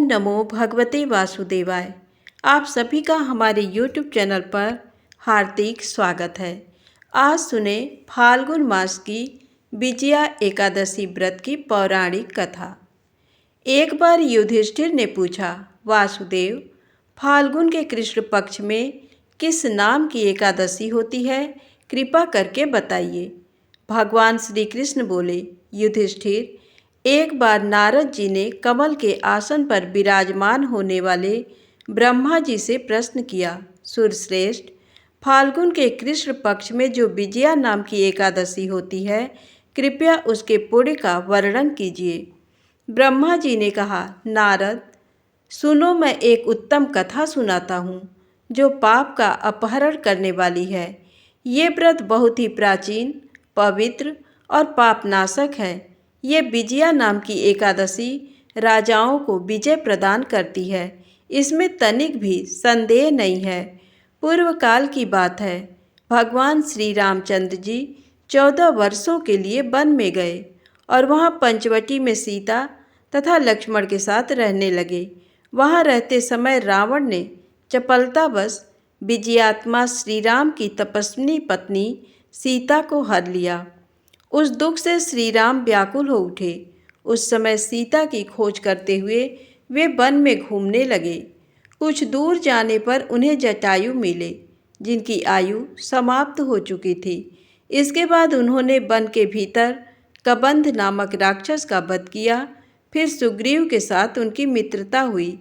ओम नमो भगवते वासुदेवाय। आप सभी का हमारे YouTube चैनल पर हार्दिक स्वागत है। आज सुने फाल्गुन मास की विजया एकादशी व्रत की पौराणिक कथा। एक बार युधिष्ठिर ने पूछा, वासुदेव, फाल्गुन के कृष्ण पक्ष में किस नाम की एकादशी होती है? कृपा करके बताइए। भगवान श्री कृष्ण बोले, युधिष्ठिर, एक बार नारद जी ने कमल के आसन पर विराजमान होने वाले ब्रह्मा जी से प्रश्न किया, सुरश्रेष्ठ, फाल्गुन के कृष्ण पक्ष में जो विजया नाम की एकादशी होती है, कृपया उसके पुण्य का वर्णन कीजिए। ब्रह्मा जी ने कहा, नारद, सुनो, मैं एक उत्तम कथा सुनाता हूँ जो पाप का अपहरण करने वाली है। ये व्रत बहुत ही प्राचीन, पवित्र और पापनाशक है। ये विजया नाम की एकादशी राजाओं को विजय प्रदान करती है, इसमें तनिक भी संदेह नहीं है। पूर्व काल की बात है। भगवान श्री रामचंद्र जी 14 वर्षों के लिए वन में गए और वहाँ पंचवटी में सीता तथा लक्ष्मण के साथ रहने लगे। वहाँ रहते समय रावण ने चपलतावश विजयात्मा श्री राम की तपस्विनी पत्नी सीता को हर लिया। उस दुख से श्री राम व्याकुल हो उठे। उस समय सीता की खोज करते हुए वे वन में घूमने लगे। कुछ दूर जाने पर उन्हें जटायु मिले, जिनकी आयु समाप्त हो चुकी थी। इसके बाद उन्होंने वन के भीतर कबंध नामक राक्षस का वध किया। फिर सुग्रीव के साथ उनकी मित्रता हुई।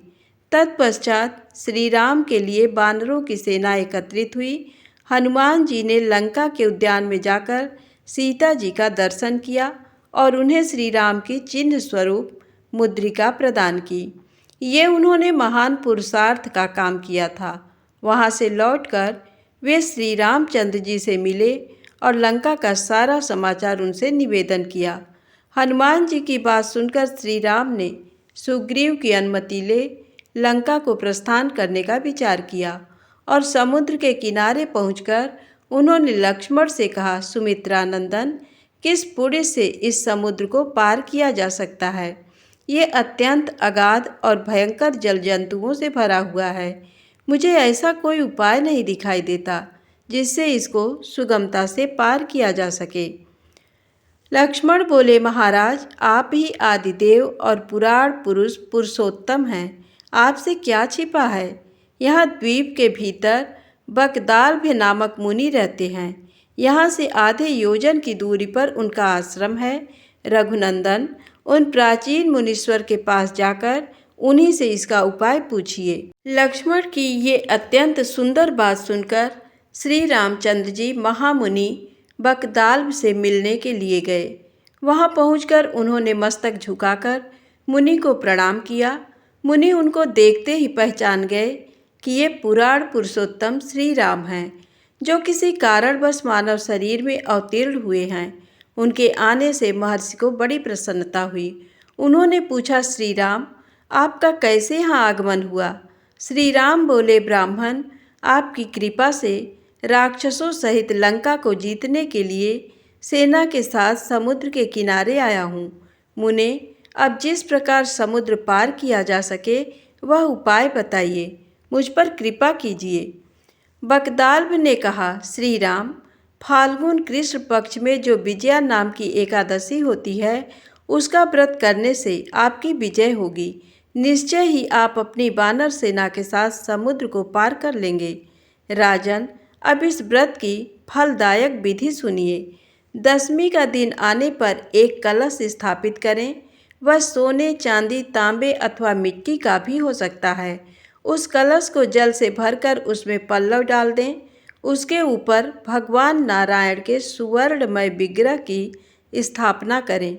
तत्पश्चात श्री राम के लिए वानरों की सेना एकत्रित हुई। हनुमान जी ने लंका के उद्यान में जाकर सीता जी का दर्शन किया और उन्हें श्री राम की चिन्ह स्वरूप मुद्रिका प्रदान की। ये उन्होंने महान पुरुषार्थ का काम किया था। वहाँ से लौटकर वे श्री रामचंद्र जी से मिले और लंका का सारा समाचार उनसे निवेदन किया। हनुमान जी की बात सुनकर श्री राम ने सुग्रीव की अनुमति ले लंका को प्रस्थान करने का विचार किया और समुद्र के किनारे पहुंचकर उन्होंने लक्ष्मण से कहा, सुमित्रानंदन, किस पुण्य से इस समुद्र को पार किया जा सकता है? ये अत्यंत अगाध और भयंकर जल जंतुओं से भरा हुआ है। मुझे ऐसा कोई उपाय नहीं दिखाई देता जिससे इसको सुगमता से पार किया जा सके। लक्ष्मण बोले, महाराज, आप ही आदिदेव और पुराण पुरुष पुरुषोत्तम हैं। आपसे क्या छिपा है? यहाँ द्वीप के भीतर बकदाल्भ नामक मुनि रहते हैं। यहाँ से आधे योजन की दूरी पर उनका आश्रम है। रघुनंदन, उन प्राचीन मुनीश्वर के पास जाकर उन्हीं से इसका उपाय पूछिए। लक्ष्मण की ये अत्यंत सुंदर बात सुनकर श्री रामचंद्र जी महामुनि बकदाल्भ से मिलने के लिए गए। वहाँ पहुंचकर उन्होंने मस्तक झुकाकर मुनि को प्रणाम किया। मुनि उनको देखते ही पहचान गए कि ये पुराण पुरुषोत्तम श्री राम हैं, जो किसी कारणवश मानव शरीर में अवतीर्ण हुए हैं। उनके आने से महर्षि को बड़ी प्रसन्नता हुई। उन्होंने पूछा, श्री राम, आपका कैसे यहाँ आगमन हुआ? श्री राम बोले, ब्राह्मण, आपकी कृपा से राक्षसों सहित लंका को जीतने के लिए सेना के साथ समुद्र के किनारे आया हूँ। मुने, अब जिस प्रकार समुद्र पार किया जा सके वह उपाय बताइए, मुझ पर कृपा कीजिए। बकदाल्भ ने कहा, श्री राम, फाल्गुन कृष्ण पक्ष में जो विजया नाम की एकादशी होती है, उसका व्रत करने से आपकी विजय होगी। निश्चय ही आप अपनी वानर सेना के साथ समुद्र को पार कर लेंगे। राजन, अब इस व्रत की फलदायक विधि सुनिए। दशमी का दिन आने पर एक कलश स्थापित करें। वह सोने, चांदी, तांबे अथवा मिट्टी का भी हो सकता है। उस कलश को जल से भरकर उसमें पल्लव डाल दें। उसके ऊपर भगवान नारायण के सुवर्णमय विग्रह की स्थापना करें।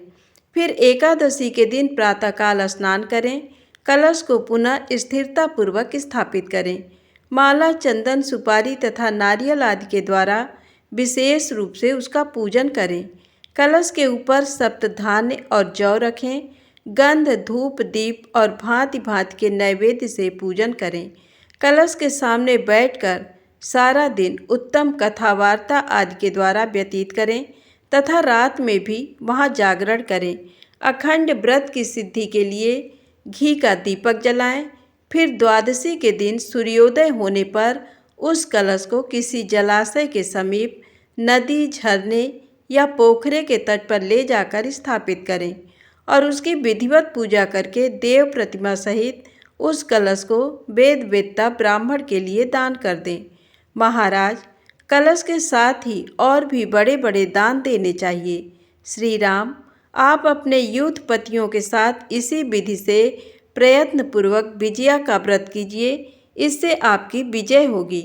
फिर एकादशी के दिन प्रातःकाल स्नान करें। कलश को पुनः स्थिरतापूर्वक स्थापित करें। माला, चंदन, सुपारी तथा नारियल आदि के द्वारा विशेष रूप से उसका पूजन करें। कलश के ऊपर सप्तधान्य और जौ रखें। गंध, धूप, दीप और भांति भांति के नैवेद्य से पूजन करें। कलश के सामने बैठकर सारा दिन उत्तम कथा वार्ता आदि के द्वारा व्यतीत करें तथा रात में भी वहाँ जागरण करें। अखंड व्रत की सिद्धि के लिए घी का दीपक जलाएं। फिर द्वादशी के दिन सूर्योदय होने पर उस कलश को किसी जलाशय के समीप, नदी, झरने या पोखरे के तट पर ले जाकर स्थापित करें और उसकी विधिवत पूजा करके देव प्रतिमा सहित उस कलश को वेद वेत्ता ब्राह्मण के लिए दान कर दें। महाराज, कलश के साथ ही और भी बड़े बड़े दान देने चाहिए। श्री राम, आप अपने यूथ पतियों के साथ इसी विधि से प्रयत्नपूर्वक विजया का व्रत कीजिए, इससे आपकी विजय होगी।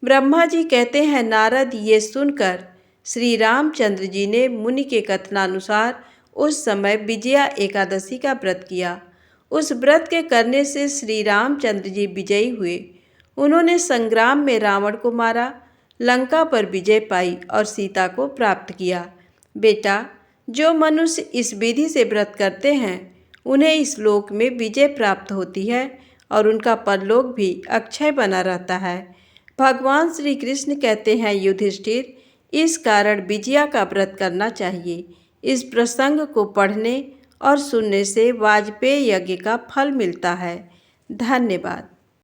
ब्रह्मा जी कहते हैं, नारद, ये सुनकर श्री रामचंद्र जी ने मुनि के कथनानुसार उस समय विजया एकादशी का व्रत किया। उस व्रत के करने से श्री रामचंद्र जी विजयी हुए। उन्होंने संग्राम में रावण को मारा, लंका पर विजय पाई और सीता को प्राप्त किया। बेटा, जो मनुष्य इस विधि से व्रत करते हैं उन्हें इस लोक में विजय प्राप्त होती है और उनका परलोक भी अक्षय बना रहता है। भगवान श्री कृष्ण कहते हैं, युधिष्ठिर, इस कारण विजया का व्रत करना चाहिए। इस प्रसंग को पढ़ने और सुनने से वाजपेय यज्ञ का फल मिलता है। धन्यवाद।